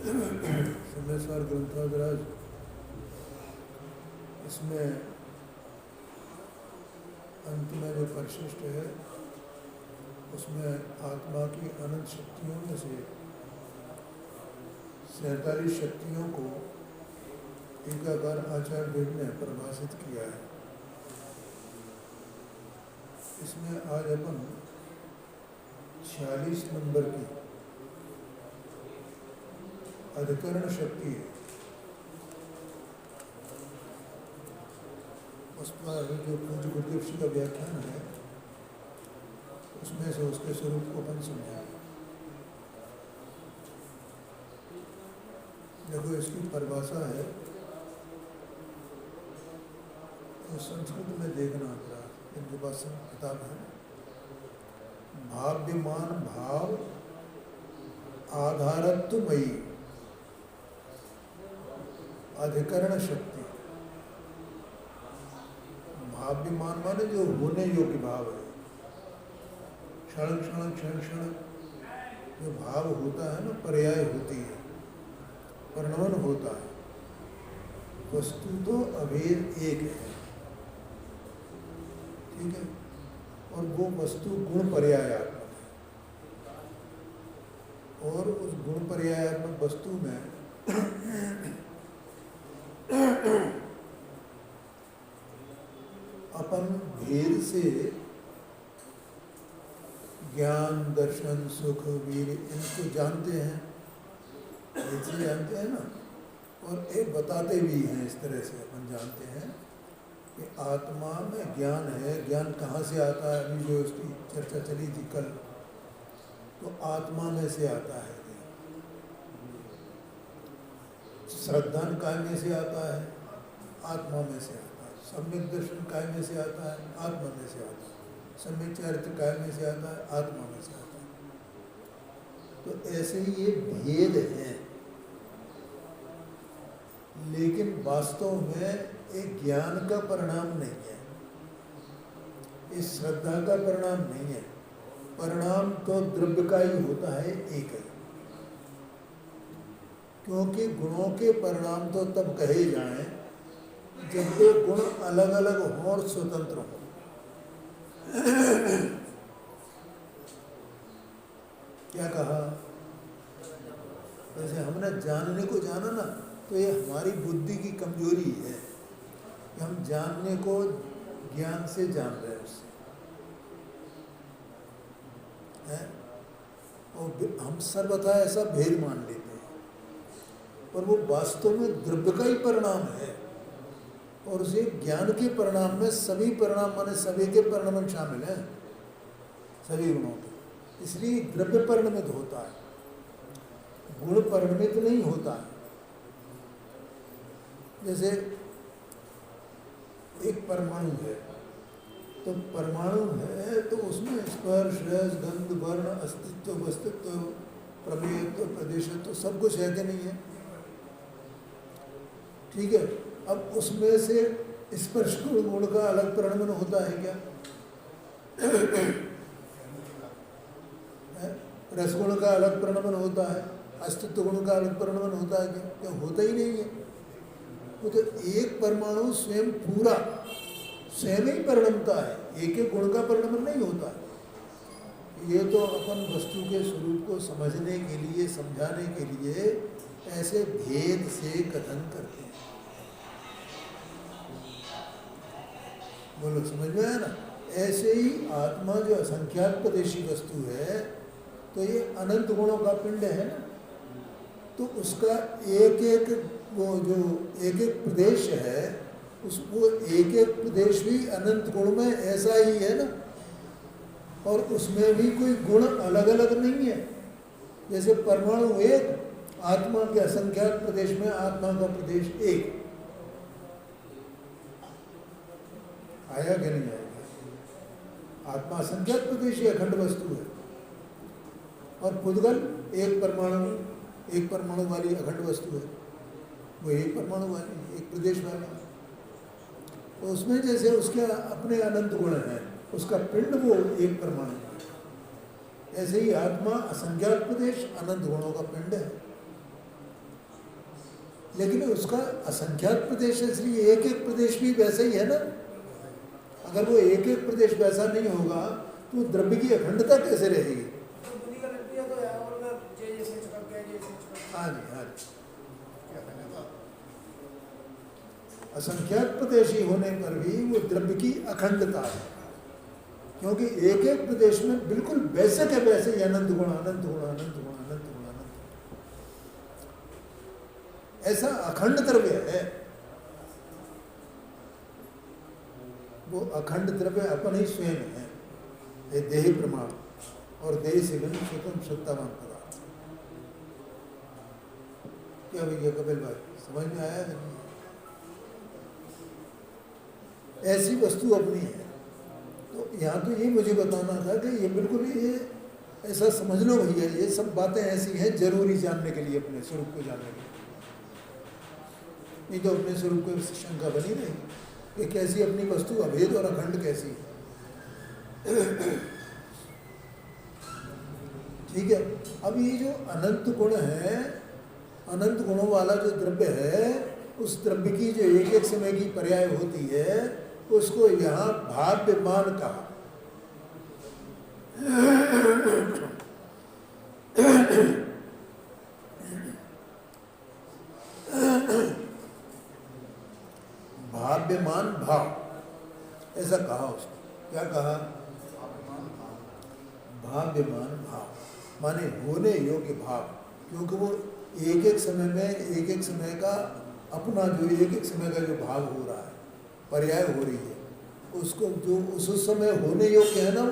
सोमेश्वर ग्रंथराज इसमें अंत में जो परिशिष्ट है उसमें आत्मा की अनंत शक्तियों में से 47 शक्तियों को टीकाकार आचार्य देव ने परिभाषित किया है। इसमें आज अपन 46 नंबर की अधिकरण शक्ति है, उस पर जो पूज्य गुरुदेव जी का व्याख्यान है उसमें से उसके स्वरूप को अपन समझेंगे। देखो इसकी परिभाषा है तो संस्कृत में देखना पड़ा, इनके पास किताब है। भाव्यमान भाव आधारत्वमयी अधिकरण शक्ति। भाव्यमान माने जो होने योग्य भाव है, क्षण क्षण क्षण क्षण जो भाव होता है ना, पर्याय होती है, परिणमन होता है। वस्तु तो अभेद एक है, ठीक है, और वो वस्तु गुण पर्यायात्मक है। और उस गुण पर्यायात्मक वस्तु में अपन भेद से ज्ञान, दर्शन, सुख, वीर इनको जानते हैं, ऐसे जानते हैं ना, और एक बताते भी हैं। इस तरह से अपन जानते हैं कि आत्मा में ज्ञान है। ज्ञान कहाँ से आता है? अभी जो उसकी चर्चा चली थी कल, तो आत्मा में से आता है। श्रद्धा काय में से आता है? आत्मा में से आता है। सम्यक दर्शन काय में से आता है? आत्मा में से आता है। सम्यक चरित्र काय में से आता है? आत्मा में से आता है। तो ऐसे ही ये भेद है, लेकिन वास्तव में एक ज्ञान का परिणाम नहीं है, इस श्रद्धा का परिणाम नहीं है। परिणाम तो द्रव्य का ही होता है, एक है। क्योंकि गुणों के परिणाम तो तब कहे जाएं जब वे गुण अलग अलग हों और स्वतंत्र हों। क्या कहा? वैसे हमने जानने को जाना ना, तो ये हमारी बुद्धि की कमजोरी है कि हम जानने को ज्ञान से जान रहे हैं, उससे है? और हम सर्वथा ऐसा भेद मान लेते हैं, और वो वास्तव में द्रव्य का ही परिणाम है। और उसे ज्ञान के परिणाम में सभी परिणाम माने सभी के परिणाम शामिल हैं, सभी गुणों के। इसलिए द्रव्य परिणमित होता है, गुण परिणमित नहीं होता है। जैसे एक परमाणु है, तो परमाणु है तो उसमें स्पर्श, रस, गंध, वर्ण, अस्तित्व, वस्तुत्व, प्रमेयत्व, प्रदेशत्व सब कुछ है कि नहीं है? ठीक है। अब उसमें से स्पर्श गुण का अलग परिणमन होता है क्या? रसगुण का अलग परिणमन होता है, अस्तित्व गुण का अलग परिणमन होता है क्या? क्या होता ही नहीं है। वो तो एक परमाणु स्वयं पूरा स्वयं ही परिणमता है, एक एक गुण का परिणमन नहीं होता है। ये तो अपन वस्तु के स्वरूप को समझने के लिए, समझाने के लिए ऐसे भेद से कथन करते हैं। बोलो, समझ में आया ना? ऐसे ही आत्मा जो असंख्यात प्रदेशी वस्तु है, तो ये अनंत गुणों का पिंड है ना, तो उसका एक एक वो जो एक एक प्रदेश है, उस वो एक एक प्रदेश भी अनंत गुण में ऐसा ही है ना, और उसमें भी कोई गुण अलग अलग नहीं है। जैसे परमाणु एक, आत्मा के असंख्यात प्रदेश में आत्मा का प्रदेश एक। आया कि नहीं आएगा? आत्मा असंख्यात प्रदेशी अखंड वस्तु है, और पुद्गल एक परमाणु वाली अखंड वस्तु है। वो एक परमाणु वाली, एक प्रदेश वाली। तो उसमें जैसे उसके अपने अनंत गुण हैं, उसका पिंड वो एक परमाणु है। ऐसे ही आत्मा असंख्यात प्रदेश अनंत गुणों का पिंड है। लेकिन उसका असंख्यात प्रदेश है, इसलिए एक एक प्रदेश भी वैसा ही है ना। अगर वो एक एक प्रदेश वैसा नहीं होगा तो द्रव्य की अखंडता कैसे रहेगी? हाँ जी, हाँ जी। असंख्यात प्रदेशी होने पर भी वो द्रव्य की अखंडता है, क्योंकि एक एक प्रदेश में बिल्कुल वैसे के वैसे ही अनंत गुण, अनंत गुण, अनंत गुण, अनंत गुण, अनंत, ऐसा अखंड द्रव्य है। वो अखंड द्रव्य अपन ही स्वयं है, ये देही प्रमाण और देह से भिन्न स्वतंत्र सत्तावान पदार्थ। क्या भैया कपिल भाई, समझ में आया नहीं? ऐसी वस्तु अपनी है। तो यहाँ तो ये मुझे बताना था कि ये बिल्कुल ये ऐसा समझ लो भैया, ये सब बातें ऐसी हैं जरूरी जानने के लिए, अपने स्वरूप को जानने के लिए। नहीं तो अपने स्वरूप को शंका बनी रही कि कैसी अपनी वस्तु अभेद और अखंड कैसी है। ठीक है। अब ये जो अनंत गुण है, अनंत गुणों वाला जो द्रव्य है, उस द्रव्य की जो एक एक समय की पर्याय होती है, उसको यहाँ भाव्यमान कहा। भाव्यमान भाव, ऐसा कहा उसको। क्या कहा? भाव्यमान भाव माने होने योग्य भाव, क्योंकि वो एक एक समय में एक एक समय का अपना जो एक एक समय का जो भाव हो रहा है, पर्याय हो रही है, उसको जो उस समय होने योग्य है ना,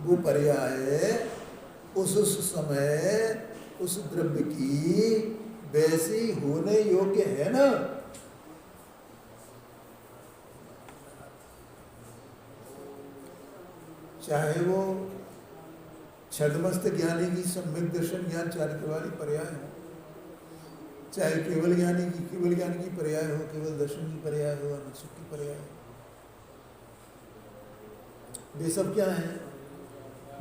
वो पर्याय उस समय उस द्रव्य की वैसी होने योग्य है ना। चाहे वो छदमस्त ज्ञानी की सम्यक दर्शन ज्ञान चारित्र वाली पर्याय हो, चाहे केवल ज्ञानी की पर्याय हो, केवल दर्शन की पर्याय हो, अनुसुख की पर्याय हो, वे सब क्या हैं?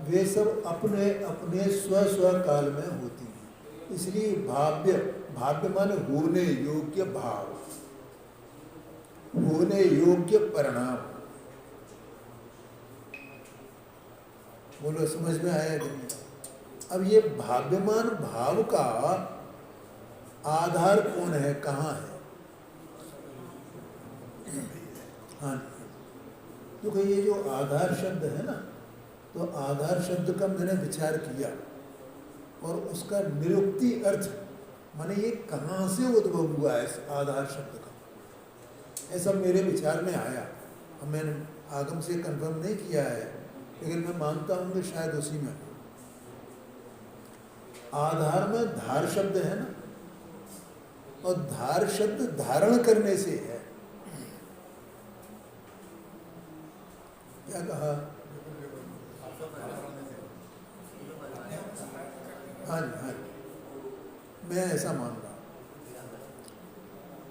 वे सब अपने अपने स्व स्व काल में होती हैं। इसलिए भाव्य, भाव्य माने होने योग्य भाव, होने योग्य परिणाम। बोलो समझ में आया कि नहीं? अब ये भाव्यमान भाव का आधार कौन है, कहाँ है? हाँ, देखो ये जो आधार शब्द है ना, तो आधार शब्द का मैंने विचार किया और उसका निरुक्ति अर्थ माने ये कहाँ से उद्भव हुआ है इस आधार शब्द का, ऐसा मेरे विचार में आया। अब मैंने आगम से कंफर्म नहीं किया है, लेकिन मैं मानता हूँ कि शायद उसी में। आधार में धार शब्द है ना, और धार शब्द धारण करने से है। क्या कहा? हाँ जी, हाँ जी, मैं ऐसा मान रहा हूँ।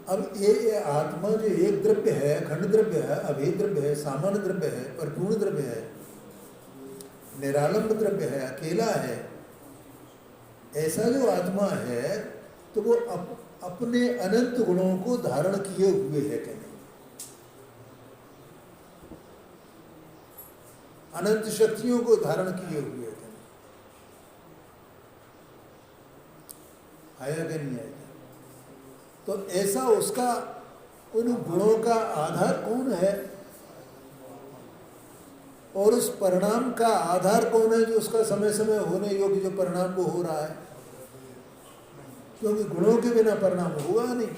अब ये आत्मा जो एक द्रव्य है, खंड द्रव्य है, अभेद द्रव्य है, सामान्य द्रव्य है, परिपूर्ण द्रव्य है, निरालंब द्रव्य है, अकेला है, ऐसा जो आत्मा है, तो वो अपने अनंत गुणों को धारण किए हुए है कि नहीं? अनंत शक्तियों को धारण किए हुए है कि नहीं? आया कि नहीं आया? तो ऐसा उसका उन गुणों का आधार कौन है, और उस परिणाम का आधार कौन है जो उसका समय समय होने योग्य जो परिणाम वो हो रहा है? क्योंकि गुणों के बिना परिणाम होगा नहीं।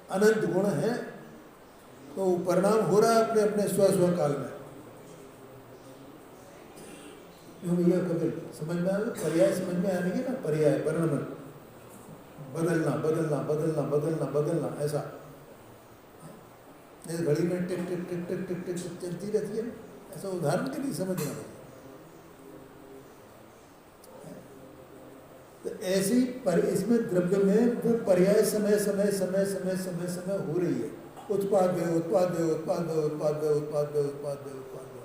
अनंत गुण है तो परिणाम हो रहा है अपने अपने स्व स्व काल में। भैया कभी समझ में आया? पर्याय समझ में आने की ना, पर्याय परिणाम, बदलना बदलना बदलना बदलना बदलना, ऐसा इस घड़ी में टिक टिक टिक टिक टिक टिक चलती रहती है ना, ऐसा उदाहरण के लिए समझना है। तो ऐसे ही इसमें द्रव्य में वो पर्याय समय समय समय समय समय समय हो रही है। उत्पाद व उत्पाद व उत्पाद व उत्पाद व उत्पाद व उत्पाद व उत्पाद व,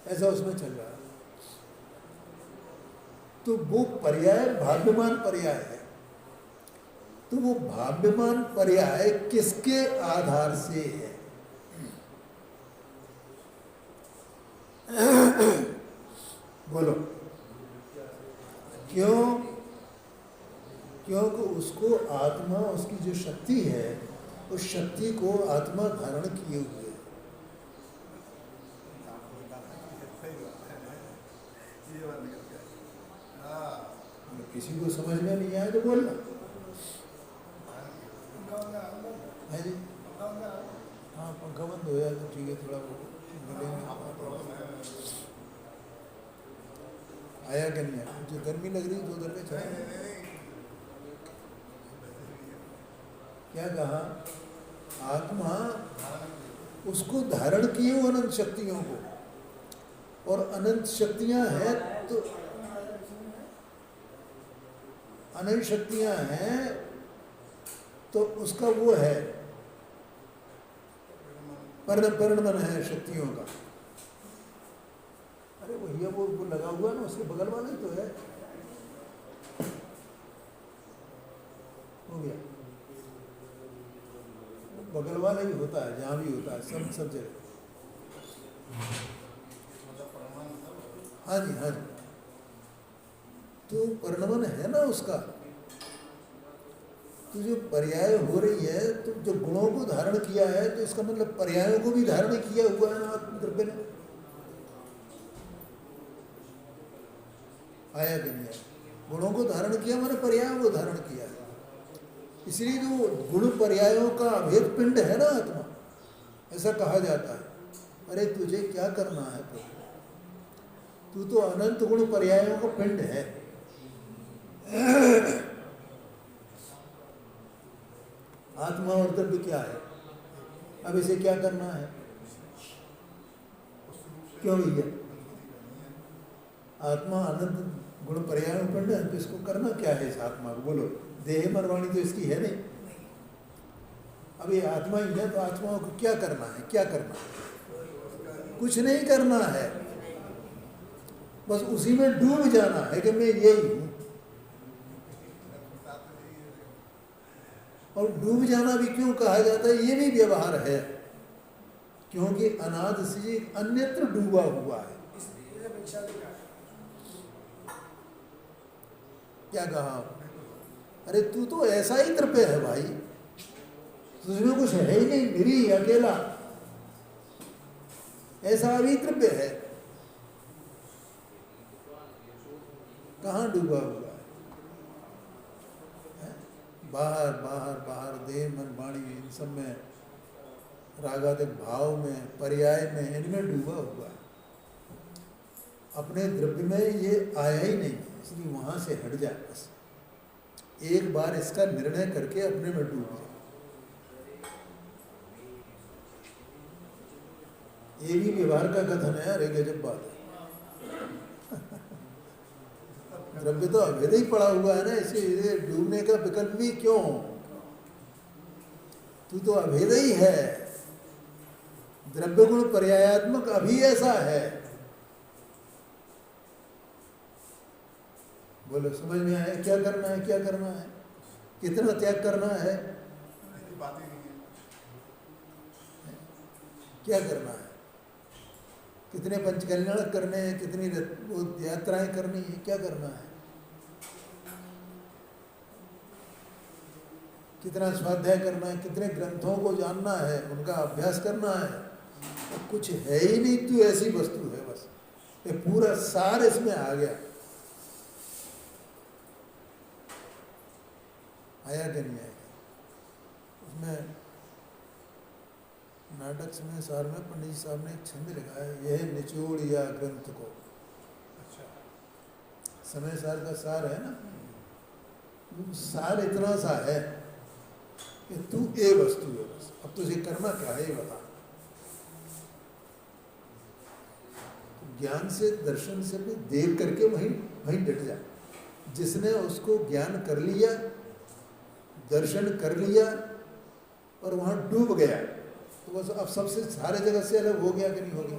ऐसा उसमें चल रहा है। तो वो पर्याय भाग्यमान पर्याय है। तो वो भाव्यमान पर्याय किसके आधार से है? बोलो। क्यों? क्योंकि उसको आत्मा, उसकी जो शक्ति है, उस शक्ति को आत्मा धारण किए हुए है। किसी को समझ में नहीं आया तो बोलना है जी। हाँ, पंखा बंद हो जाए तो ठीक है, थोड़ा आया क्या नहीं आया? जो गर्मी लग रही है 2 दर में क्या कहा? आत्मा उसको धारण किए वो अनंत शक्तियों को, और अनंत शक्तियां हैं तो अनंत शक्तियां हैं तो उसका वो है परिणमन है शक्तियों का। अरे भैया वो लगा हुआ ना, उसके बगल वाला ही तो है। हो गया, बगल वाला ही होता है, जहाँ भी होता है, सब जगह। हाँ जी, हाँ जी। तो परिणमन है ना उसका। तो जो पर्याय हो रही है, तो जो गुणों को धारण किया है, तो इसका मतलब पर्यायों को भी धारण किया हुआ है ना आत्मद्रव्य ने। आया कि नहीं आया? गुणों को धारण किया माने पर्यायों को धारण किया है। इसलिए जो गुण पर्यायों का अभेद पिंड है ना आत्मा, ऐसा कहा जाता है। अरे तुझे क्या करना है? तू तो अनंत गुण पर्यायों का पिंड है। आत्मा और द्रव्य क्या है? अब इसे क्या करना है? क्यों भैया? आत्मा अनंत गुण पर्यायों का पिंड है, तो इसको करना क्या है इस आत्मा को? बोलो। देह मन वाणी तो इसकी है नहीं। अब ये आत्मा ही है, तो आत्माओं को क्या करना है? क्या करना है? कुछ नहीं करना है, बस उसी में डूब जाना है कि मैं यही हूं। और डूब जाना भी क्यों कहा जाता है? ये भी व्यवहार है, क्योंकि अनादि से अन्यत्र डूबा हुआ है। क्या कहा? अरे तू तो ऐसा ही द्रव्य है भाई, तुझमें कुछ है ही नहीं, निरी अकेला ऐसा अभी द्रव्य है। कहाँ डूबा हुआ है? बाहर बाहर बाहर, देह मन वाणी, इन सब में, रागादिक भाव में, पर्याय में, इनमें डूबा हुआ है। अपने द्रव्य में ये आया ही नहीं, इसलिए वहां से हट जाए। बस एक बार इसका निर्णय करके अपने में डूब जाए। ये भी व्यवहार का कथन है। अरे गजब बात है। द्रव्य तो अभेद ही पड़ा हुआ है ना, इसे डूबने का विकल्प भी क्यों? तू तो अभेद ही है, द्रव्य गुण पर्यायात्मक अभी ऐसा है। बोलो, समझ में आया? क्या करना है? क्या करना है? कितना त्याग करना है? क्या करना है? कितने पंचकल्याण करने हैं? कितनी यात्राएं करनी है? क्या करना है? कितना स्वाध्याय करना है? कितने ग्रंथों को जानना है? उनका अभ्यास करना है? तो कुछ है ही नहीं, तू ऐसी वस्तु है। बस ये पूरा सार इसमें आ गया। आया कि नहीं आया? उसमें नाटक समय सार में पंडित जी साहब ने एक छंद लिखा है, यह निचोड़ या ग्रंथ को। अच्छा, समय सार का सार है ना, सार इतना सा है कि तू ए वस्तु है। बस अब तुझे करना क्या है ये बता। ज्ञान से, दर्शन से भी देख करके वहीं डट जा। जिसने उसको ज्ञान कर लिया, दर्शन कर लिया और वहां डूब गया, तो बस अब सबसे सारे जगह से अलग हो गया कि नहीं हो गया?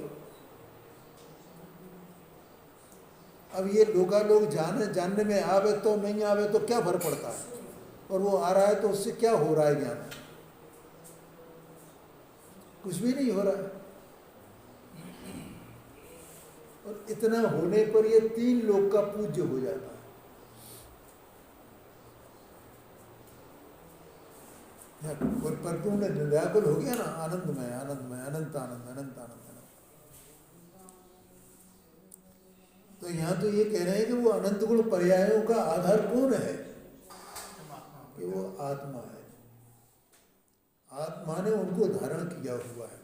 अब ये लोग जानने में आवे तो नहीं आवे तो क्या फर्क पड़ता है? और वो आ रहा है तो उससे क्या हो रहा है ज्ञान? कुछ भी नहीं हो रहा है। और इतना होने पर ये 3 लोक का पूज्य हो जाता है और परिपूर्ण व्याकुल हो गया ना, आनंदमय आनंदमय अनंत आनंद अनंत आनंद। तो यहाँ तो ये कह रहे हैं कि वो अनंत गुण पर्यायों का आधार कौन है? कि वो आत्मा है। आत्मा ने उनको धारण किया हुआ है।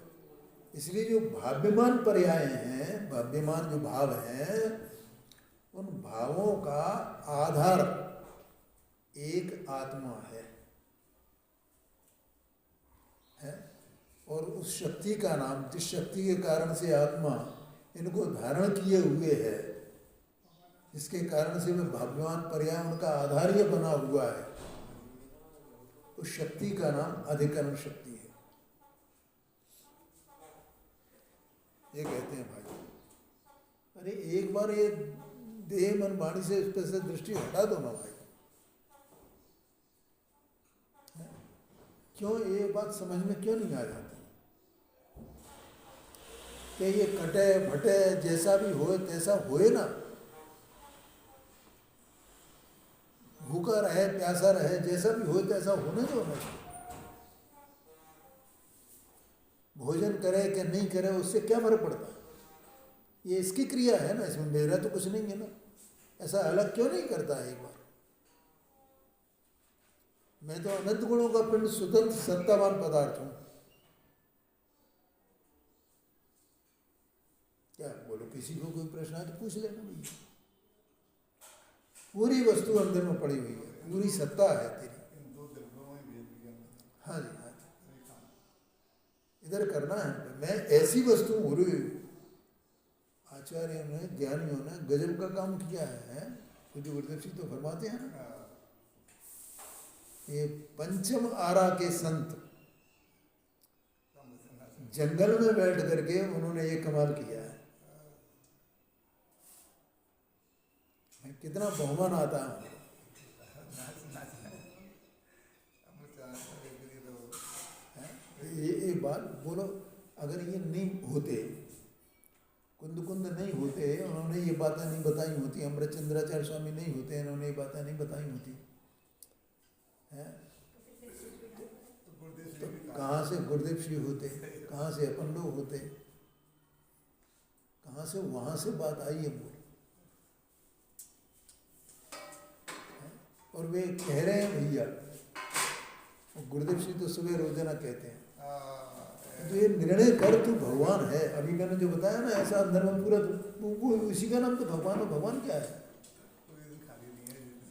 इसलिए जो भाव्यमान पर्याय हैं, भाव्यमान जो भाव हैं, उन भावों का आधार एक आत्मा है? और उस शक्ति का नाम, जिस शक्ति के कारण से आत्मा इनको धारण किए हुए है, इसके कारण से वह भाव्यमान पर्याय उनका आधार ये बना हुआ है, उस शक्ति का नाम अधिकरण शक्ति है। ये कहते हैं भाई, अरे एक बार ये देह मन वाणी से इस पर से दृष्टि हटा दो ना भाई। क्यों ये बात समझ में क्यों नहीं आ जाती कि ये कटे भटे जैसा भी होए तैसा होए ना, भूखा रहे प्यासा रहे जैसा भी हो तैसा होने दो ना। भोजन करे कि नहीं करे उससे क्या फर्क पड़ता है? ये इसकी क्रिया है ना, इसमें मेरा तो कुछ नहीं है ना। ऐसा अलग क्यों नहीं करता है? एक बार मैं तो अनंत गुणों का पिंड स्वतंत्र सत्तावान पदार्थ हूं। क्या बोलो, किसी को कोई प्रश्न है तो पूछ लेना भैया। पूरी वस्तु अंदर में पड़ी हुई है, पूरी सत्ता है तेरी। हाँ जी, हाँ जी, इधर करना है। मैं ऐसी वस्तु पूरी, आचार्यों ने ज्ञानियों ने गजब का काम किया है। कुछ गुरुदेव जी तो फरमाते हैं ना, ये पंचम आरा के संत जंगल में बैठ करके उन्होंने ये कमाल किया है। कितना बहुमान आता है। ये बात बोलो, अगर ये नहीं होते, कुंद कुंद नहीं होते, उन्होंने ये बातें नहीं बताई होती, अमृतचंद्राचार्य स्वामी नहीं होते, इन्होंने ये बातें नहीं बताई होती हैं, तो कहाँ से गुरुदेव श्री होते, कहाँ से अपन लोग होते, कहाँ से वहाँ से बात आई है बोल। और वे कह रहे हैं भैया, गुरुदेव श्री तो सुबह रोजाना कहते हैं, तो ये निर्णय कर तू भगवान है। अभी मैंने जो बताया ना, ऐसा अंदर में पूरा वो उसी का नाम तो भगवान है। भगवान क्या है?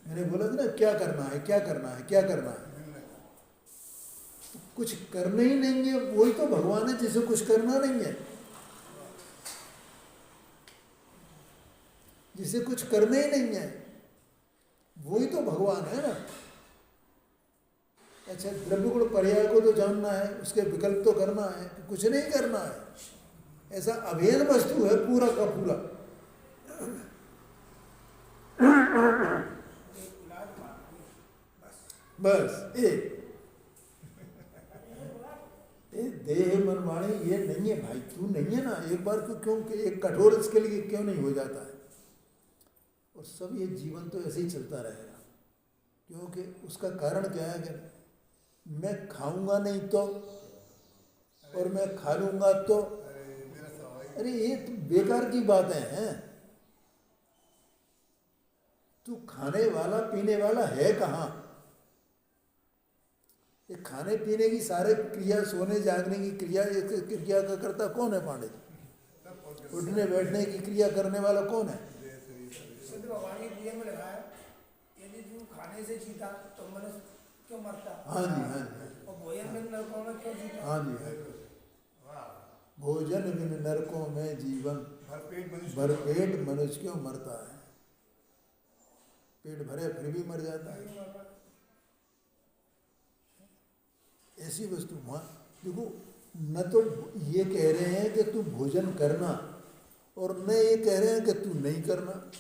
मैंने बोला था ना, क्या करना है, क्या करना है, क्या करना है। तो कुछ करना ही नहीं है, वही तो भगवान है। जिसे कुछ करना नहीं है, जिसे कुछ करना ही नहीं है, वही तो भगवान है ना। अच्छा, द्रव्य गुण पर्याय को तो जानना है, उसके विकल्प तो करना है, कुछ नहीं करना है। ऐसा अभेद वस्तु है पूरा का पूरा। बस एक देह मन वाणी ये नहीं है भाई, तू नहीं है ना। एक बार क्यों एक कठोर इसके लिए क्यों नहीं हो जाता है? और सब ये जीवन तो ऐसे ही चलता रहेगा, क्योंकि उसका कारण क्या है कि मैं खाऊंगा नहीं तो, और मैं खा लूंगा तो। अरे ये तो बेकार की बातें हैं। तू खाने वाला पीने वाला है कहाँ? ये खाने पीने की सारे क्रिया, सोने जागने की क्रिया, क्रिया का करता कौन है? पांडे जी। उठने बैठने की क्रिया करने वाला कौन है? भगवान की क्रिया में लगा है। यदि तू खाने से जीता तो मनुष्य क्यों मरता? हाँ जी, हाँ जी। और भोजन बिन नरकों में क्यों जीता? हाँ जी, भोजन बिन नरकों में जीवन, भरपेट मनुष्य क्यों मरता है? पेट भरे फिर भी मर जाता है। ऐसी वस्तु वहाँ देखो, न तो ये कह रहे हैं कि तू भोजन करना, और न ये कह रहे हैं कि तू नहीं करना।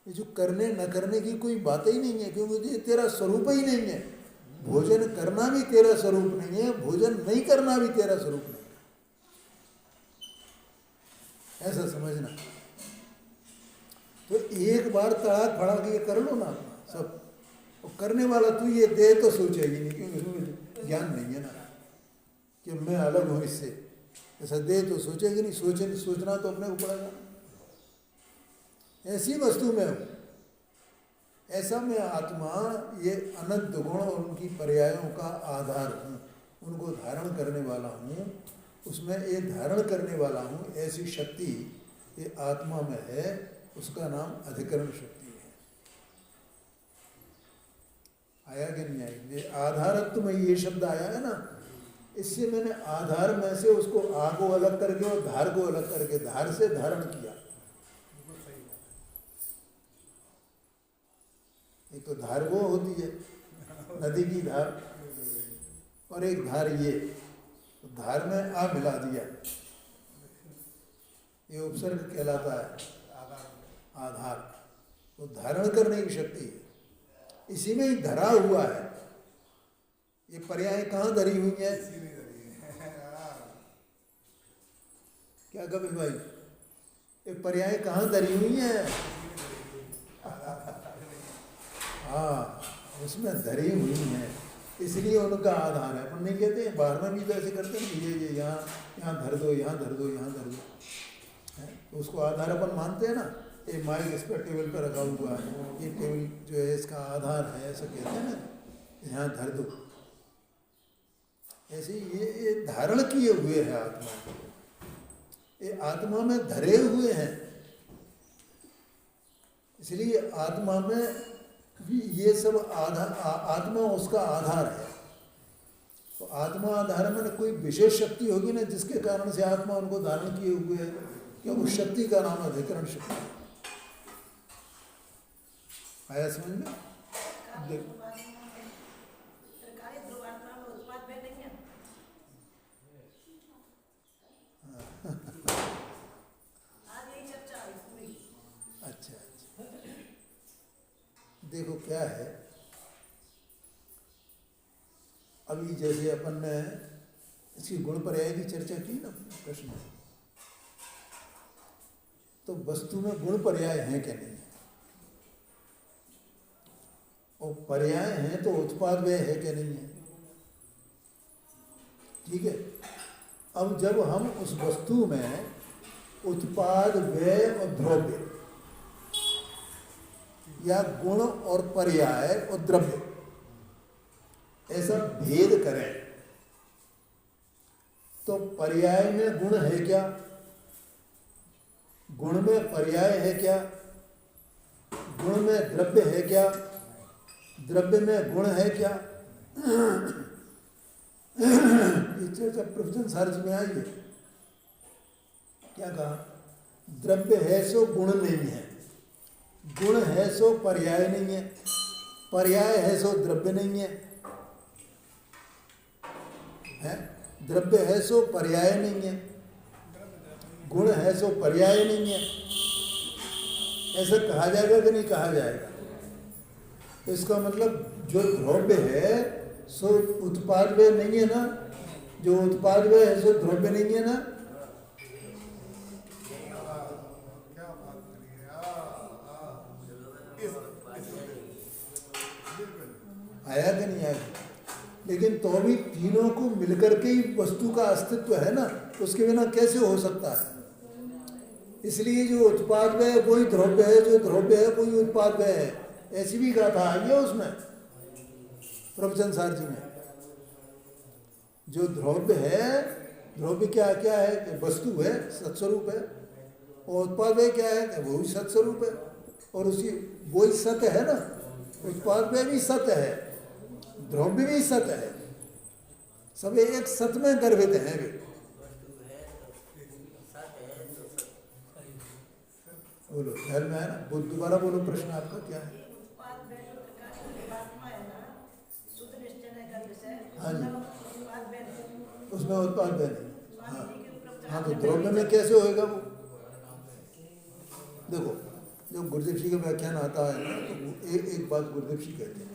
ये जो करने न करने की कोई बात ही नहीं है, क्योंकि ये तेरा स्वरूप ही नहीं है। भोजन करना भी तेरा स्वरूप नहीं है, भोजन नहीं करना भी तेरा स्वरूप नहीं है, ऐसा समझना। तो एक बार तड़ाक फड़ाक ये कर लो ना अपना सब, और करने वाला तू ये दे तो सोचेगी नहीं, क्योंकि उसमें ज्ञान नहीं है ना कि मैं अलग हूँ इससे। ऐसा दे तो सोचेगी नहीं, सोचना तो अपने को पड़ेगा। ऐसी वस्तु में हूँ, ऐसा मैं आत्मा, ये अनंत गुण और उनकी पर्यायों का आधार हूँ, उनको धारण करने वाला हूँ, उसमें ये धारण करने वाला हूँ। ऐसी शक्ति ये आत्मा में है, उसका नाम अधिकरण शक्ति है। आया कि नहीं आया? ये आधारत्व में ये शब्द आया है ना, इससे मैंने आधार में से उसको आ को अलग करके और धार को अलग करके धार से धारण किया। एक तो धार वो होती है नदी की धार, और एक धार ये, तो धार में आ मिला दिया, ये उपसर्ग कहलाता है आधार। तो धारण करने की शक्ति है, इसी में ही धरा हुआ है। ये पर्याय कहाँ धरी हुई है? क्या कभी भाई, ये पर्याय कहाँ धरी हुई है? हाँ, उसमें धरी हुई है, इसलिए उनका आधार है। अपन नहीं कहते हैं, बाहर में भी तो ऐसे करते हैं, ये यहाँ धर दो, यहाँ धर दो, यहाँ धर दो, तो उसको आधार अपन मानते हैं ना। ये माइक इस पर टेबल पर रखा हुआ है, ये टेबल जो है इसका आधार है, ऐसा कहते हैं ना, यहाँ धर दो। ऐसे ये धारण किए हुए है आत्मा, ये आत्मा में धरे हुए हैं, इसलिए आत्मा में भी ये सब आत्मा उसका आधार है। तो आत्मा आधार में कोई विशेष शक्ति होगी ना, जिसके कारण से आत्मा उनको धारण किए हुए है, क्या उस शक्ति का नाम अधिकरण शक्ति। आया समझ में? अच्छा, देखो क्या है, अभी जैसे अपन ने इसकी गुण पर्याय की चर्चा की ना प्रश्न में, तो वस्तु में गुण पर्याय हैं क्या नहीं है, और पर्याय हैं तो उत्पाद व्यय है क्या नहीं है। ठीक है, अब जब हम उस वस्तु में उत्पाद व्यय और द्रव्य या गुण और पर्याय और द्रव्य ऐसा भेद करें, तो पर्याय में गुण है क्या, गुण में पर्याय है क्या, गुण में द्रव्य है क्या, द्रव्य में गुण है क्या। ये चर्चा प्रवचन सारज में आई है। क्या कहा? द्रव्य है सो गुण नहीं है, गुण है सो पर्याय नहीं है, पर्याय है सो द्रव्य नहीं है, द्रव्य है सो पर्याय नहीं है, गुण है सो पर्याय नहीं है। ऐसा कहा जाएगा कि नहीं कहा जाएगा? इसका मतलब जो द्रव्य है सो उत्पाद व्यय नहीं है ना, जो उत्पाद व्यय है सो द्रव्य नहीं है ना। आया कि नहीं आया? लेकिन तो भी तीनों को मिलकर के ही वस्तु का अस्तित्व है ना, उसके बिना कैसे हो सकता है? इसलिए जो उत्पाद व्यय वही द्रव्य है, जो द्रव्य है वही उत्पाद व्यय है। ऐसी भी गाथा आई है उसमें प्रवचन सार जी में। जो द्रव्य है, द्रव्य क्या क्या है कि वस्तु है, सत्स्वरूप है, और उत्पाद व्यय क्या है कि वो भी सत्स्वरूप है, और उसी वही सत्य है ना। उत्पाद व्यय भी सत्य है, द्रव्य भी सत्य है, सब एक सत्य में गर्भित हैं वे। बोलो, ख्याल में है ना? दोबारा बोलो, प्रश्न आपका क्या है? हाँ जी, उसमें उत्पाद व्यय नहीं। हाँ हाँ, तो द्रव्य में कैसे होएगा वो? देखो, जब गुरुदेव जी का व्याख्यान आता है ना तो एक बात गुरुदेव जी कहते हैं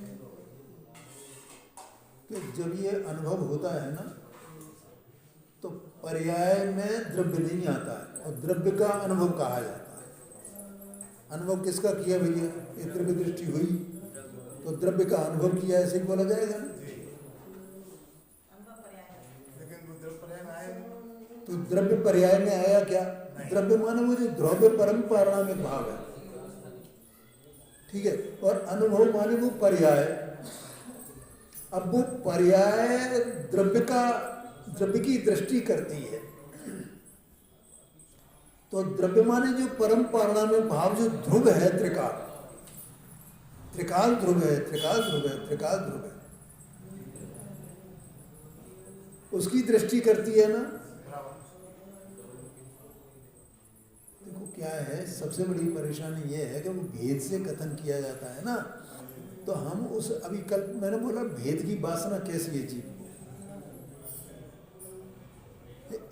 कि जब ये अनुभव होता है ना तो पर्याय में द्रव्य नहीं आता है और द्रव्य का अनुभव कहा जाता है। अनुभव किसका किया भैया? ये द्रव्य दृष्टि हुई तो द्रव्य का अनुभव किया, ऐसे ही बोला जाएगा ना। तो द्रव्य पर्याय में आया क्या? द्रव्य माने वो जो द्रव्य परंपरा में भाव है, ठीक है, और अनुभव माने वो पर्याय। अब वो पर्याय द्रव्य की दृष्टि करती है, तो द्रव्य माने जो परंपरा में भाव, जो ध्रुव है, त्रिकाल ध्रुव है, उसकी दृष्टि करती है ना। देखो क्या है, सबसे बड़ी परेशानी ये है कि वो भेद से कथन किया जाता है ना, तो हम उस अभी कल मैंने बोला भेद की वासना कैसी है जीव को,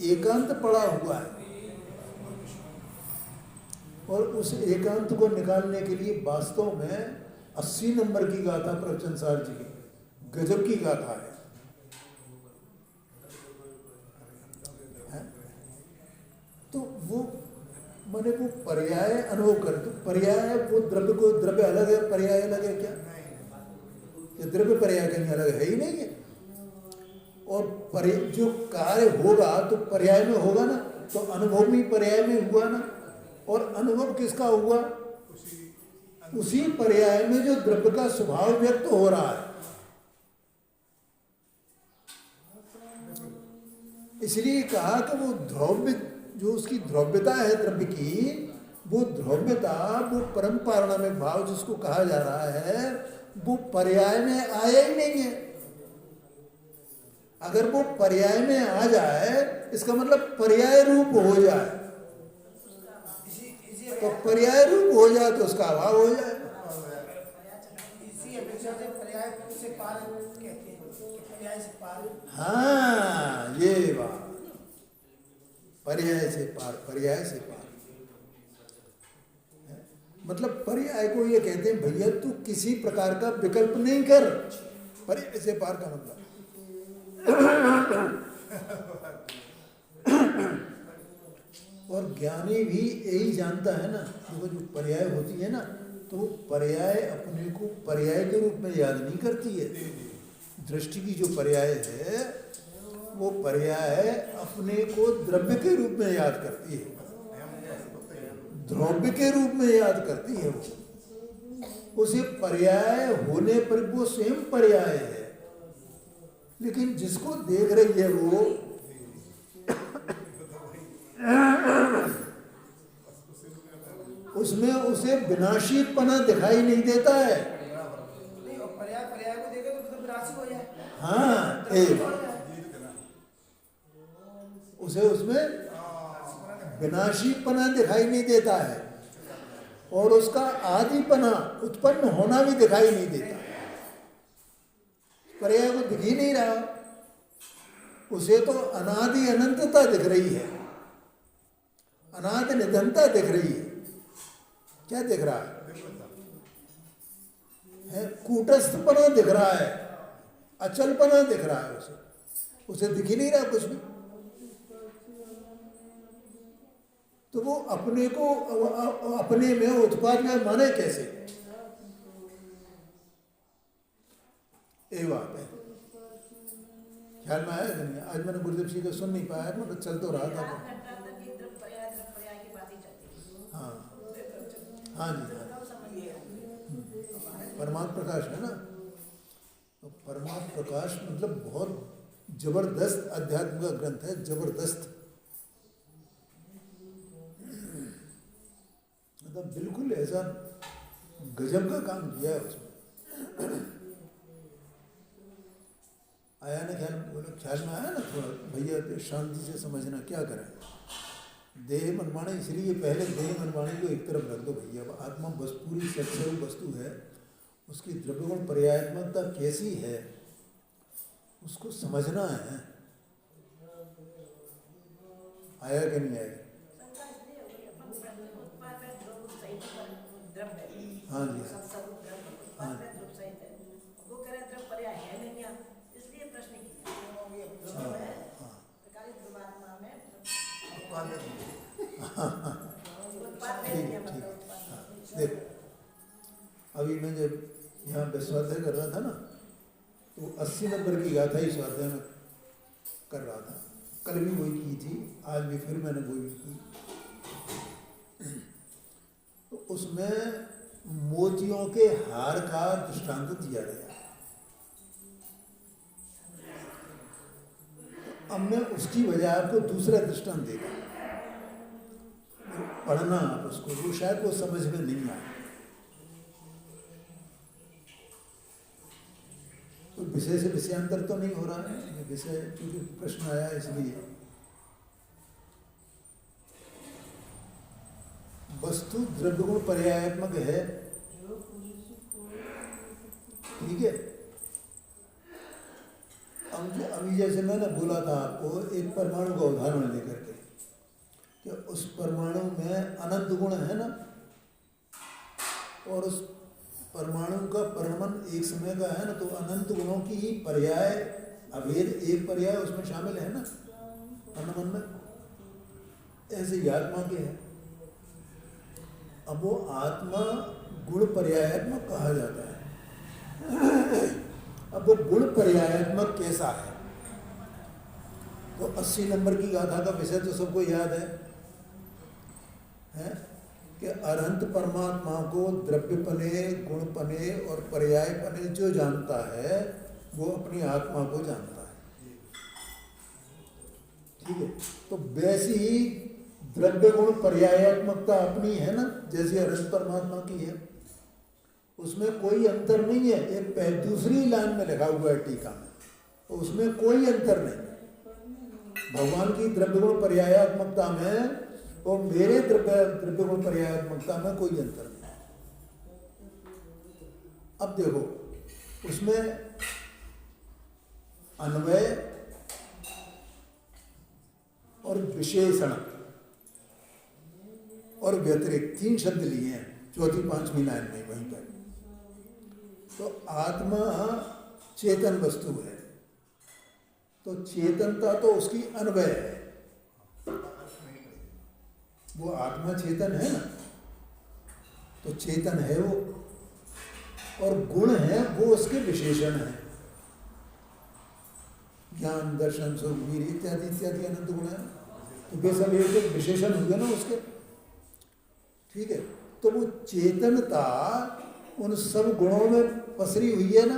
एकांत पड़ा हुआ है और उस एकांत को निकालने के लिए वास्तव में 80 नंबर की गाथा प्रवचन सार जी की गजब की गाथा है। तो वो मैंने वो पर्याय अनुभव कर, तो पर्याय वो द्रव्य को, द्रव्य अलग है पर्याय अलग है क्या? ये द्रव्य पर्याय कहीं अलग है ही नहीं है। और जो कार्य होगा तो पर्याय में होगा ना, तो अनुभव भी पर्याय में हुआ ना। और अनुभव किसका हुआ? उसी पर्याय में जो द्रव्य का स्वभाव व्यक्त हो रहा है। इसलिए कहा कि वो द्रव्य, जो उसकी द्रव्यता है द्रव्य की, वो द्रव्यता, वो परंपरा में भाव जिसको कहा जा रहा है, वो पर्याय में आया ही नहीं है। अगर वो पर्याय में आ जाए, इसका मतलब पर्याय रूप हो जाए, तो पर्याय रूप हो जाए तो उसका अभाव हो जाए। हाँ, ये बात, पर्याय से पार मतलब पर्याय को ये कहते हैं भैया तू किसी प्रकार का विकल्प नहीं कर, पर्याय से पार का मतलब। और ज्ञानी भी यही जानता है ना, देखो जो पर्याय होती है ना, तो पर्याय अपने को पर्याय के रूप में याद नहीं करती है। दृष्टि की जो पर्याय है, वो पर्याय अपने को द्रव्य के रूप में याद करती है, द्रव्य के रूप में याद करती है। वो उसे पर्याय होने पर वो स्वयं पर्याय है, लेकिन जिसको देख रही है वो उसमें उसे विनाशीपना दिखाई नहीं देता है। पर्याय को देखे तो विनाशी हो जाए। हाँ, उसे उसमें विनाशीपना दिखाई नहीं देता है और उसका आदिपना उत्पन्न होना भी दिखाई नहीं देता। पर्याय को दिख ही नहीं रहा, उसे तो अनादि अनंतता दिख रही है, अनादि निधनता दिख रही है। क्या दिख रहा है? कूटस्थपना दिख रहा है, अचलपना दिख रहा है, उसे दिख ही नहीं रहा कुछ भी। तो वो अपने को अपने में उत्पाद में माने कैसे? ये बात है, ख्याल में आया नहीं? आज मैंने गुरुदेव जी को सुन नहीं पाया, मतलब चल तो रहा था। हाँ हाँ जी, परमात्म प्रकाश है ना। तो परमात्म प्रकाश मतलब बहुत जबरदस्त अध्यात्म का ग्रंथ है, जबरदस्त, मतलब बिल्कुल ऐसा गजब का काम किया है उसमें। आया ना ख्याल? बोलो ख्याल में आया ना थोड़ा? भैया शांति से समझना, क्या करें। देह मनमाने, इसलिए पहले देह मनमाने को एक तरफ रख दो भैया। आत्मा बस पूरी सत्स्वरूप वस्तु है, उसकी द्रव्यगुण पर्यायत्मकता कैसी है उसको समझना है। आया कि नहीं आया? द्रव्य है, हाँ जी, सत्स्वरूप द्रव्य, हाँ। उत्पाद में द्रव्य सहित है। वो कह रहे द्रव्य पर्याय है नहीं यहाँ, इसलिए प्रश्न किया। हाँ, है हाँ। प्रकारित ध्रुवात्मा में उत्पाद में उत्पाद में ठीक, दिया, ठीक। मतलब उत्पाद में। देख, अभी मैं जब यहाँ पे स्वाध्याय कर रहा था ना, तो 80 नंबर की गाथा ही स्वाध्याय में कर रहा था। कल भी वही की थी, आज भी फिर मैंने वही की। तो उसमें मोतियों के हार का दृष्टांत दिया गया। अब मैं उसकी वजह आपको दूसरा दृष्टांत देगा, पढ़ना आप उसको, वो शायद वो समझ में नहीं आए। तो विषय से विषयांतर तो नहीं हो रहा है, ये विषय क्योंकि प्रश्न आया इसलिए। वस्तु द्रव्य गुण पर्यायात्मक है, ठीक है। अभी जैसे मैंने बोला था आपको एक परमाणु का उदाहरण लेकर के, कि उस परमाणु में अनंत गुण है ना, और उस परमाणु का परिणमन एक समय का है ना, तो अनंत गुणों की ही पर्याय अभेद एक पर्याय उसमें शामिल है ना परिणमन में, ऐसे ही आत्मा के है। अब वो आत्मा गुण पर्यायात्मक कहा जाता है। अब वो गुण पर्यायात्मक कैसा है? तो 80 नंबर की गाथा का विषय तो सबको याद है कि अनंत परमात्मा को द्रव्यपने, गुणपने और पर्यायपने जो जानता है वो अपनी आत्मा को जानता है, ठीक है। तो वैसी ही द्रव्य गुण पर्यायात्मकता अपनी है ना, जैसे अनंत परमात्मा की है, उसमें कोई अंतर नहीं है। एक दूसरी लाइन में लिखा हुआ है टीका में, तो उसमें कोई अंतर नहीं। भगवान की द्रव्य गुण पर्यायात्मकता में और मेरे द्रव्य गुण पर्यायात्मकता में कोई अंतर नहीं। अब देखो, उसमें अन्वय और विशेषण और व्यतिरिक्त 3 शब्द लिए हैं चौथी 5वीं लाइन में वहीं पर। तो आत्मा चेतन वस्तु है, तो चेतनता तो उसकी अन्वय है, वो आत्मा चेतन है ना, तो चेतन है वो, और गुण है वो उसके विशेषण है। ज्ञान, दर्शन, सुख, वीर इत्यादि इत्यादि अनंत गुण है, तो वे सब एक विशेषण हुए ना उसके, ठीक है। तो वो चेतनता उन सब गुणों में पसरी हुई है ना,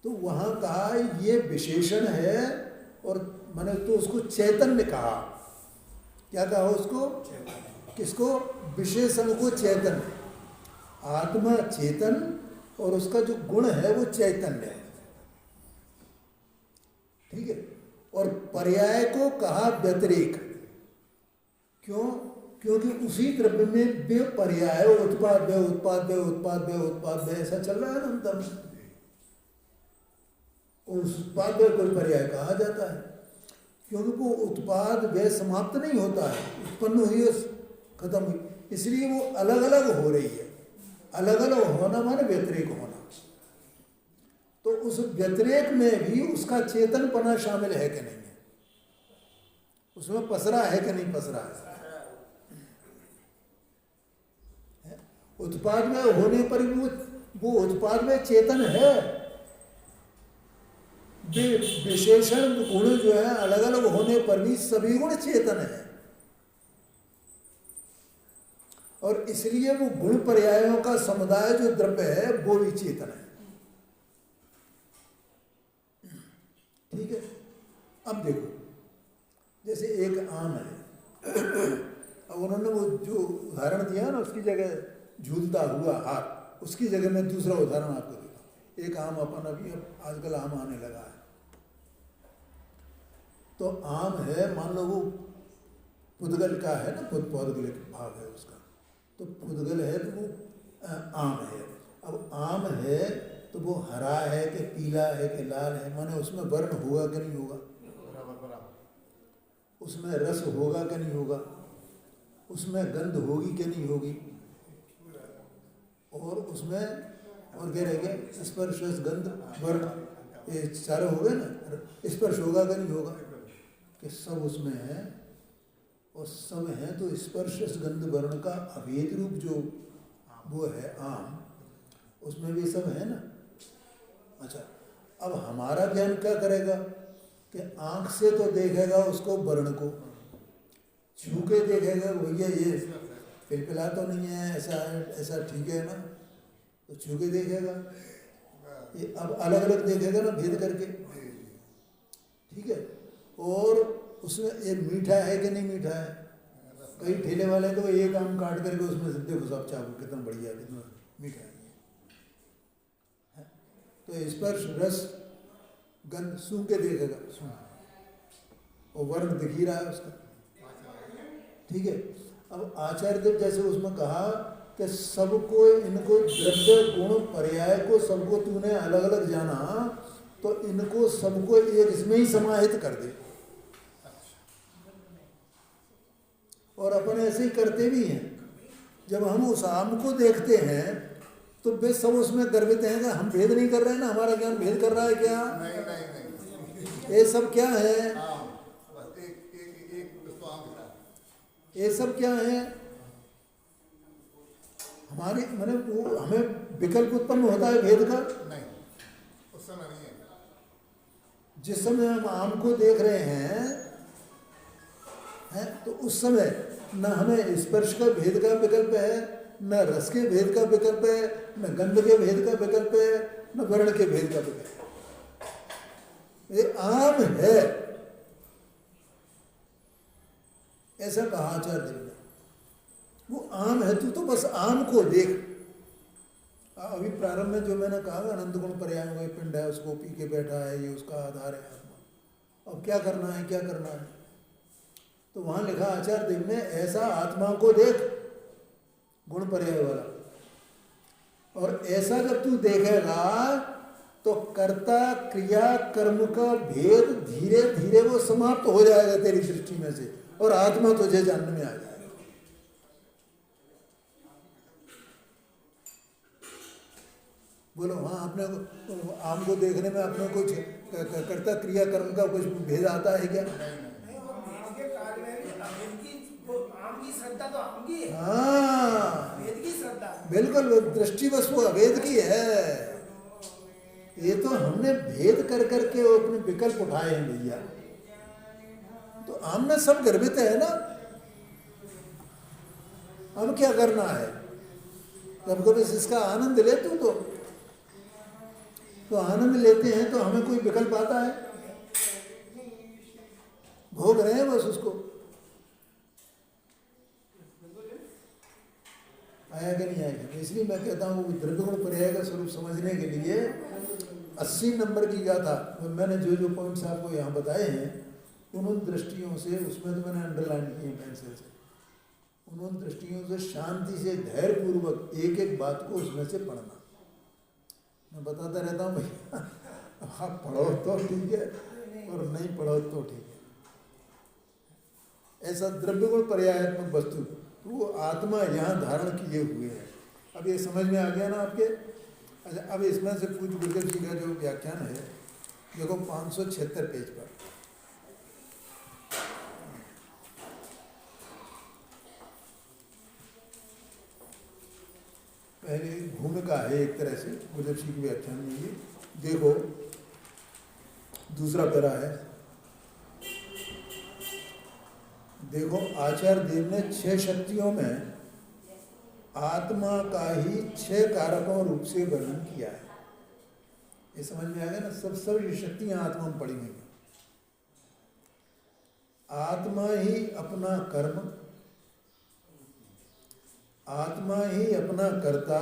तो वहां कहा ये विशेषण है, और मैंने तो उसको चैतन्य कहा। क्या कहा उसको? किसको? विशेषण को चैतन्य। आत्मा चेतन और उसका जो गुण है वो चैतन्य है, ठीक है। और पर्याय को कहा व्यतिरेक। क्यों? क्योंकि उसी द्रव्य में वे पर्याय उत्पाद वे उत्पाद वे उत्पाद वे उत्पाद वे ऐसा चल रहा है ना अंतर में, उस उत्पाद वे कोई पर्याय कहा जाता है, क्योंकि वो उत्पाद वे समाप्त नहीं होता है, उत्पन्न हुई खत्म हुई, इसलिए वो अलग अलग हो रही है। अलग अलग होना माने व्यतिरेक होना। तो उस व्यतिरेक में भी उसका चेतनपना शामिल है कि नहीं है, उसमें पसरा है कि नहीं पसरा है। उत्पाद में होने पर भी वो उत्पाद में चेतन है। विशेषण गुण जो है अलग अलग होने पर भी सभी गुण चेतन है, और इसलिए वो गुण पर्यायों का समुदाय जो द्रव्य है वो भी चेतन है, ठीक है। अब देखो, जैसे एक आम है, अब उन्होंने वो जो उदाहरण दिया ना, उसकी जगह झूलता हुआ हाथ, उसकी जगह मैं दूसरा उदाहरण आपको देता हूँ। एक आम अपन अभी आजकल आम आने लगा है, तो आम है, मान लो वो पुद्गल का है ना, पौधगल भाग है उसका, तो पुद्गल है तो वो आम है। अब आम है तो वो हरा है कि पीला है कि लाल है, माने उसमें वर्ण होगा कि नहीं होगा, उसमें रस होगा कि नहीं होगा, उसमें गंध होगी कि नहीं होगी, और उसमें और क्या रह गया? स्पर्श रस गंध वर्ण, ये चारों हो गए ना। स्पर्श होगा कि नहीं होगा? कि सब उसमें है, और सब है तो स्पर्श रस गंध वर्ण का अभेद रूप जो वो है आम, उसमें भी सब है ना। अच्छा, अब हमारा ज्ञान क्या करेगा कि आंख से तो देखेगा उसको वर्ण को, छू के देखेगा भैया ये पिलपिला तो नहीं है, ऐसा है, ऐसा ठीक है ना, तो छू के देखेगा। ये अब अलग अलग देखेगा ना भेद करके, ठीक है। और उसमें ये मीठा है कि नहीं मीठा है। कई ठेले वाले तो एक आम काट करके उसमें से देखो सब चाकू कितना बढ़िया कितना मीठा है। तो स्पर्श रस गंध सूंघ के देखेगा, और वर्ण दिख ही रहा है उसका, ठीक है। अब आचार्य देव जैसे उसमें कहा कि सबको इनको द्रव्य गुण पर्याय को सबको तूने अलग अलग जाना, तो इनको सबको एक इसमें ही समाहित कर दे। और अपन ऐसे ही करते भी हैं। जब हम उस आम को देखते हैं तो वे सब उसमें गर्वित हैं कि हम भेद नहीं कर रहे हैं ना, हमारा ज्ञान भेद कर रहा है क्या? नहीं। ये सब क्या है? ये सब क्या है? हमारी मैंने वो हमें विकल्प उत्पन्न होता है भेद का नहीं, उस समय नहीं है। जिस समय हम आम को देख रहे हैं तो उस समय न हमें स्पर्श का भेद का विकल्प है, न रस के भेद का विकल्प है, न गंध के भेद का विकल्प है, न वर्ण के भेद का विकल्प है। ये आम है, ऐसा कहा आचार्य देव ने। वो आम है, तू तो बस आम को देख। अभी प्रारंभ में जो मैंने कहा अनंत गुण पर्याय हुए पिंड है, उसको पी के बैठा है, ये उसका आधार है आत्मा। अब क्या करना है, क्या करना है? तो वहां लिखा आचार्य देव ने, ऐसा आत्मा को देख गुण पर्याय वाला, और ऐसा जब तू देखेगा तो कर्ता क्रिया कर्म का भेद धीरे धीरे वो समाप्त हो जाएगा तेरी दृष्टि में से, और आत्मा तुझे जानने में आ जाएगा। बोलो हाँ, अपने को आम को देखने में अपने कुछ कर्ता क्रिया कर्म का कुछ भेद आता है क्या? श्रद्धा तो आम की है। हाँ, वेद की श्रद्धा बिल्कुल दृष्टि बस वो अभेद की है। ये तो हमने भेद कर करके अपने विकल्प उठाए हैं भैया। तो आम में सब गर्भित है ना। अब क्या करना है? तब कभी इसका आनंद ले तू तो आनंद लेते हैं तो हमें कोई विकल्प आता है? भोग रहे हैं बस उसको। आया कि नहीं आएगा? इसलिए मैं कहता हूँ द्रव्य गुण पर्याय का स्वरूप समझने के लिए 80 नंबर की गाथा मैंने जो पॉइंट्स आपको यहाँ बताए हैं, उन दृष्टियों से, उसमें तो मैंने अंडरलाइन किए हैं पेंसिल से, उन दृष्टियों से शांति से धैर्य पूर्वक एक एक बात को उसमें से पढ़ना। मैं बताता रहता हूँ भैया, आप पढ़ो तो ठीक है और नहीं पढ़ो तो ठीक है। ऐसा द्रव्य गुण पर्यायात्मक वस्तु वो आत्मा यहाँ धारण किए हुए है। अब ये समझ में आ गया ना आपके? अच्छा, अब इसमें से पूज्य गुरुदेव जी का जो व्याख्यान है देखो 576 पेज पर। पहले भूमिका है एक तरह से गुरुदेव जी के व्याख्यान में। ये देखो दूसरा पैरा है। देखो आचार्य देव ने 6 शक्तियों में आत्मा का ही 6 कारकों रूप से वर्णन किया है। ये समझ में आ गया ना? सब ये शक्तियां आत्मा में पड़ी हुई हैं। आत्मा ही अपना कर्म, आत्मा ही अपना कर्ता,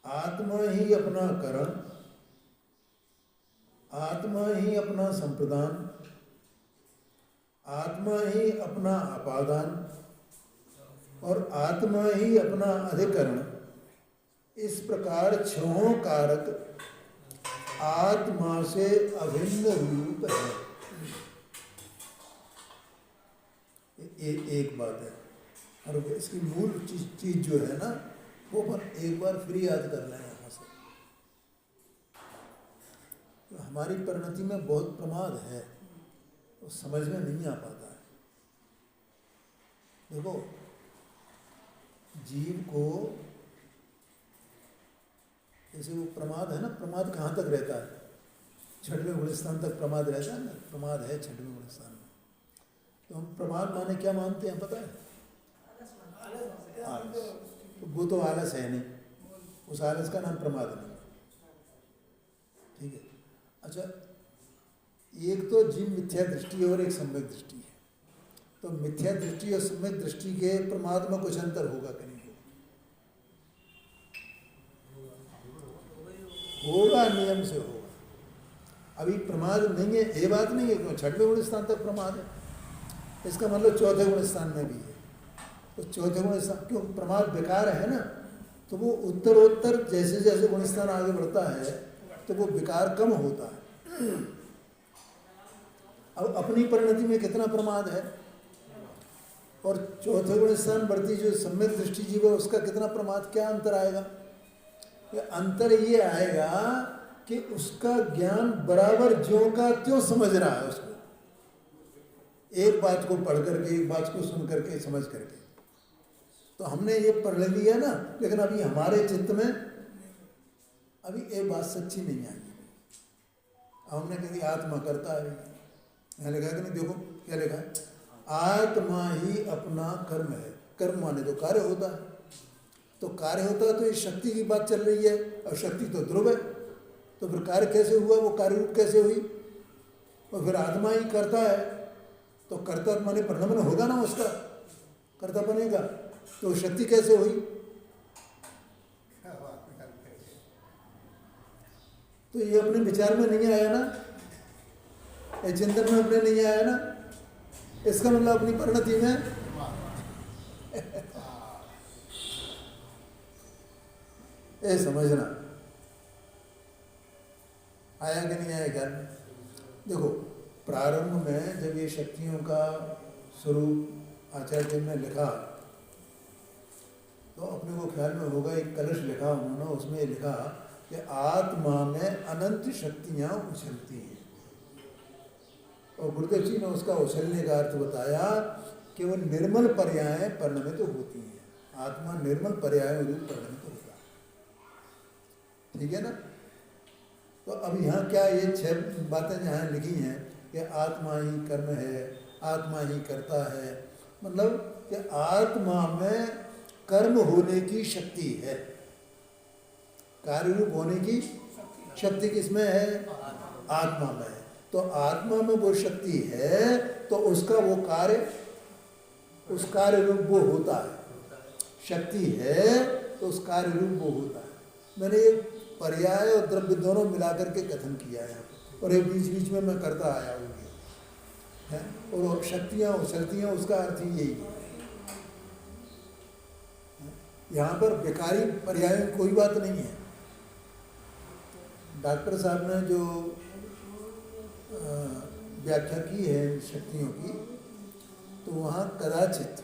आत्मा ही अपना करण, आत्मा ही अपना संप्रदान, आत्मा ही अपना अपादान और आत्मा ही अपना अधिकरण। इस प्रकार 6 कारक आत्मा से अभिन्न रूप है। एक बात है, और इसकी मूल चीज जो है ना वो पर एक बार फिर याद कर लें यहाँ से। तो हमारी परिणति में बहुत प्रमाद है, वो समझ में नहीं आ पाता है। देखो, जीव को जैसे वो प्रमाद है ना, प्रमाद कहाँ तक रहता है? छठवें गुणस्थान तक प्रमाद रहता है ना, प्रमाद है छठवें गुणस्थान में। तो हम प्रमाद माने क्या मानते हैं पता है? आलस। तो वो तो आलस है नहीं, उस आलस का नाम प्रमाद नहीं। ठीक है, अच्छा, एक तो जीव मिथ्या दृष्टि और एक सम्यक दृष्टि है। तो मिथ्या दृष्टि और सम्यक दृष्टि के प्रमाद में कुछ अंतर होगा कि नहीं होगा? नियम से होगा। अभी प्रमाद नहीं है ये बात नहीं है, क्यों? छठवें गुण स्थान तक प्रमाद है, इसका मतलब चौथे गुण स्थान में भी है। तो चौथे गुण स्थान क्यों प्रमाद बेकार है ना, तो वो उत्तरोत्तर जैसे जैसे गुण स्थान आगे बढ़ता है तो वो बेकार कम होता है। अब अपनी परिणति में कितना प्रमाद है, और चौथे गुण स्थान बढ़ती जो सम्यक दृष्टि जीव है उसका कितना प्रमाद, क्या अंतर आएगा? ये अंतर ये आएगा कि उसका ज्ञान बराबर ज्यों का त्यों समझ रहा है उसको, एक बात को पढ़ करके, एक बात को सुन करके, समझ करके। तो हमने ये पढ़ लिया ना, लेकिन अभी हमारे चित्त में अभी एक बात सच्ची नहीं आई। हमने कही आत्मा करता है, यहाँ लिखा है कि नहीं? देखो क्या लिखा है, आत्मा ही अपना कर्म है। कर्म माने तो कार्य होता है, तो कार्य होता है तो ये शक्ति की बात चल रही है, और शक्ति तो ध्रुव है, तो फिर कार्य कैसे हुआ, वो कार्य रूप कैसे हुई? और फिर आत्मा ही करता है, तो कर्ता माने परिणाम होगा ना उसका, कर्ता बनेगा, तो शक्ति कैसे हुई? तो ये अपने विचार में नहीं आया ना, ये चिंतन में अपने नहीं आया ना, इसका मतलब अपनी परिणति में ये समझना आया कि नहीं आया ज्ञान में? देखो, प्रारंभ में जब ये शक्तियों का स्वरूप आचार्य ने लिखा तो अपने को ख्याल में होगा, एक कलश लिखा उन्होंने, उसमें लिखा कि आत्मा में अनंत शक्तियां उछलती हैं, और गुरुदेव जी ने उसका उछलने का अर्थ बताया कि वो निर्मल पर्याय परिणमित होती हैं। आत्मा निर्मल पर्याय रूप परिणमित होता है। ठीक है ना? तो अब यहाँ क्या ये 6 बातें जहाँ लिखी हैं कि आत्मा ही कर्म है, आत्मा ही करता है, मतलब कि आत्मा में कर्म होने की शक्ति है, कार्य रूप होने की शक्ति किसमें है? आत्मा में है। तो आत्मा में वो शक्ति है तो उसका वो कार्य, उस कार्य रूप वो होता है। शक्ति है तो उस कार्य रूप वो होता है। मैंने ये पर्याय और द्रव्य दोनों मिलाकर के कथन किया है, और ये बीच बीच में मैं करता आया हूँ है, और शक्तियाँ उछलती हैं, उसका अर्थ ही यही है। यहाँ पर बेकारी पर्याय कोई बात नहीं है। डॉक्टर साहब ने जो व्याख्या की है शक्तियों की, तो वहाँ कदाचित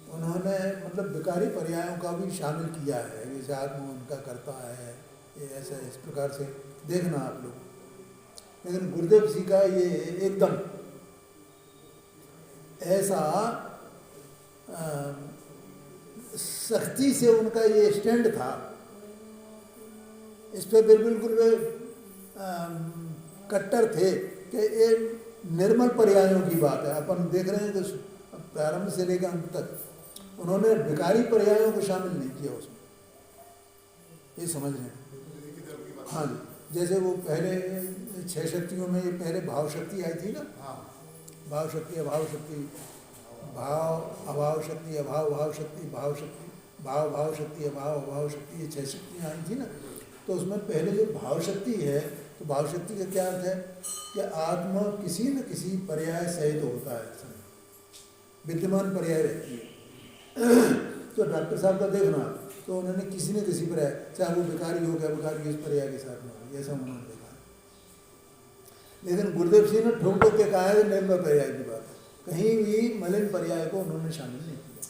उन्होंने मतलब विकारी पर्यायों का भी शामिल किया है, जैसे आत्मा उनका करता है, ये ऐसा इस प्रकार से देखना आप लोग। लेकिन गुरुदेव जी का ये एकदम ऐसा सख्ती से उनका ये स्टैंड था, इस पर बिल्कुल वे कट्टर थे कि ये निर्मल पर्यायों की बात है। अपन देख रहे हैं कि प्रारंभ से लेकर अंत तक उन्होंने विकारी पर्यायों को शामिल नहीं किया उसमें, ये समझ रहे हैं? हाँ जी, जैसे वो पहले 6 शक्तियों में ये पहले भाव शक्ति आई थी ना, भाव शक्ति, अभाव शक्ति, भाव अभाव शक्ति, अभाव भाव शक्ति, भाव शक्ति, भाव भाव शक्ति, अभाव अभाव शक्ति, ये 6 शक्तियाँ आई थी ना। तो उसमें पहले जो भाव शक्ति है, तो भाव शक्ति का क्या अर्थ है कि आत्मा किसी न किसी पर्याय सहित होता है, विद्यमान पर्याय रहती है। तो डॉक्टर साहब का देखना, तो उन्होंने किसी न किसी पर्याय, चाहे वो विकारी हो गया, विकारी इस पर्याय के साथ में हो, ऐसा उन्होंने देखा। लेकिन गुरुदेव सिंह ने ठोक ठोक के कहा है निर्मल पर्याय की बात है, कहीं भी मलिन पर्याय को उन्होंने शामिल नहीं किया।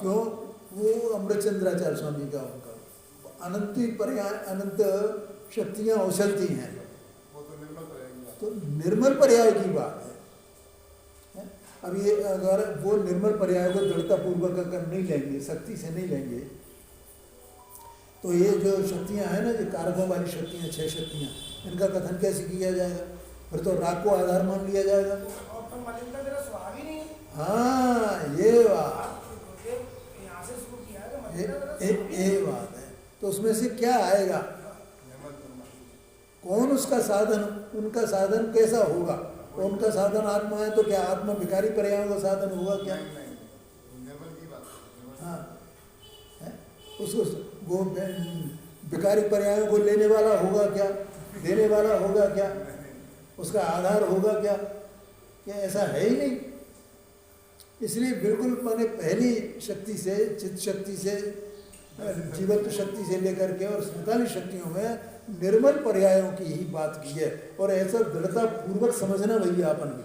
क्यों? वो अमृतचंद्राचार्य स्वामी का उनका अनंत पर्याय, अनंत शक्तियाँ उछलती हैं, वो तो निर्मल रहेगी बात। तो निर्मल पर्याय की बात है। अब ये अगर वो निर्मल पर्याय को दृढ़ता पूर्वक अगर नहीं लेंगे, शक्ति से नहीं लेंगे, तो ये जो शक्तियाँ हैं ना, जो कारकों वाली शक्तियाँ, 6 शक्तियाँ, इनका कथन कैसे किया जाएगा? फिर तो राग को आधार मान लिया जाएगा। और तो मलिन का तेरा स्वभाव ही नहीं है। हाँ, ये बात, यहाँ से शुरू किया है तो मलिन का तेरा स्वभाव ही ये बात है। तो उसमें से क्या आएगा? कौन उसका साधन, उनका साधन कैसा होगा? उनका साधन आत्मा है, तो क्या आत्मा विकारी पर्यायों का साधन होगा क्या? निर्मल की बात है। हाँ, उसको वो विकारी पर्यायों को लेने वाला होगा क्या? देने वाला होगा क्या? उसका आधार होगा क्या? क्या ऐसा है ही नहीं। इसलिए बिल्कुल मैंने पहली शक्ति से, चित्त शक्ति से, जीवत्व शक्ति से लेकर के और 47 शक्तियों में निर्मल पर्यायों की ही बात की है। और ऐसा दृढ़ता पूर्वक समझना भैया अपन भी,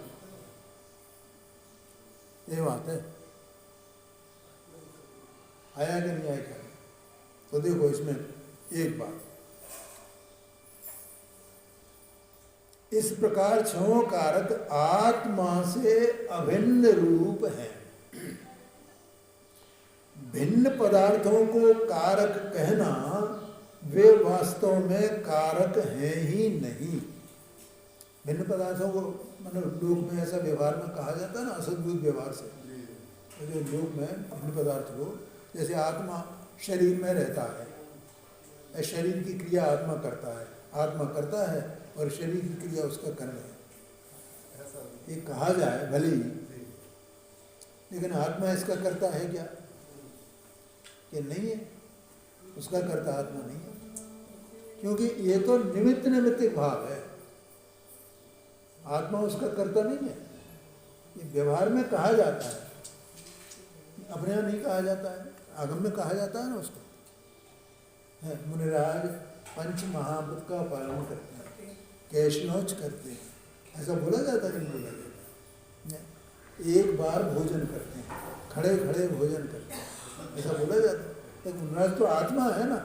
ये बात है। आया कि नहीं आया? तो देखो इसमें एक बात, इस प्रकार छहों कारक आत्मा से अभिन्न रूप है। भिन्न पदार्थों को कारक कहना, वे वास्तव में कारक हैं ही नहीं। भिन्न पदार्थों को मतलब लोक में ऐसा व्यवहार में कहा जाता है ना, असद्भुत व्यवहार से, तो जो लोक में भिन्न पदार्थ को, जैसे आत्मा शरीर में रहता है, शरीर की क्रिया आत्मा करता है, आत्मा करता है और शरीर की क्रिया उसका कर्म है, ये कहा जाए भले ही, लेकिन आत्मा इसका करता है क्या? कि नहीं है, उसका करता आत्मा नहीं है, क्योंकि ये तो निमित्त निमित्तिक भाव है, आत्मा उसका करता नहीं है। ये व्यवहार में कहा जाता है, अपने यहाँ नहीं कहा जाता है, आगम में कहा जाता है ना उसको। है मुनिराज पंच महाभूत का पालन करते हैं, कैशनौच करते हैं, ऐसा बोला जाता है, नहीं बोला जाता? एक बार भोजन करते हैं, खड़े खड़े भोजन करते हैं, ऐसा बोला जाता है। लेकिन मुनिराज तो आत्मा है ना,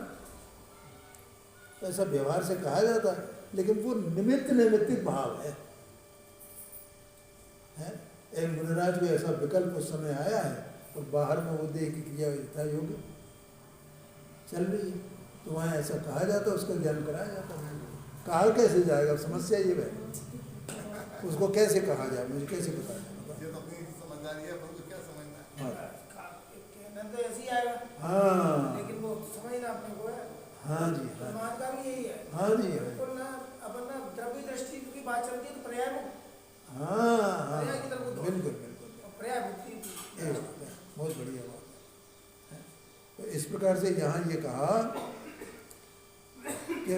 तो ऐसा व्यवहार से कहा जाता है, लेकिन वो निमित्त निमित्तिक भाव है। एक मुनिराज को ऐसा विकल्प उस समय आया है और बाहर में वो देह की क्रिया यथा योग्य चल रही है, तो वहाँ ऐसा कहा जाता है, उसका ज्ञान कराया जाता है। कहा कैसे जाएगा? समस्या ये है, उसको कैसे कहा जाए, मुझे कैसे पता ये तो अपनी समझदारी है, पर क्या समझना है? कहना तो ऐसे ही आएगा। हाँ, लेकिन वो समझना अपने को है। हाँ जी, हाँ, प्रमाण का भी यही है। हाँ जी, हाँ, बिल्कुल ना, अपन ना द्रव्य दृष्टि की बात चलती है तो पर्याय में, हाँ, हाँ, पर्याय की तरफ बिल्कुल बिल्कुल, पर्याय बुद्धि ये बात है, बहुत बढ़िया बात है। तो इस प्रकार से यहाँ ये कहा कि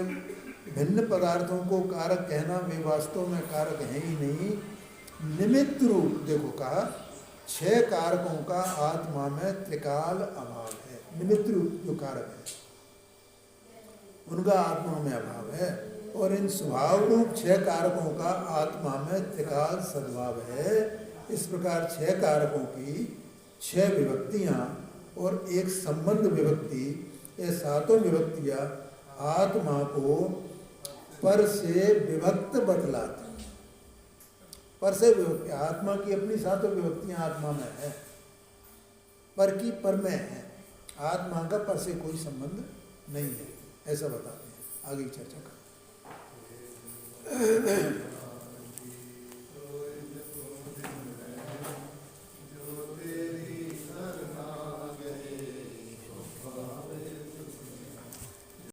भिन्न पदार्थों को कारक कहना, वे वास्तव में कारक है ही नहीं, निमित्त रूप। देखो कहा 6 कारकों का आत्मा में त्रिकाल अभाव है, निमित्त रूप जो कारक है उनका आत्मा में अभाव है, और इन स्वभाव रूप 6 कारकों का आत्मा में त्रिकाल सद्भाव है। इस प्रकार 6 कारकों की 6 विभक्तियाँ और एक संबंध विभक्ति, ये 7 विभक्तियाँ आत्मा को पर से विभक्त बतलाती हैं। पर से विभक्ति, आत्मा की अपनी 7 विभक्तियाँ आत्मा में है, पर की पर में है, आत्मा का पर से कोई संबंध नहीं है, ऐसा बताते हैं। आगे चर्चा करें।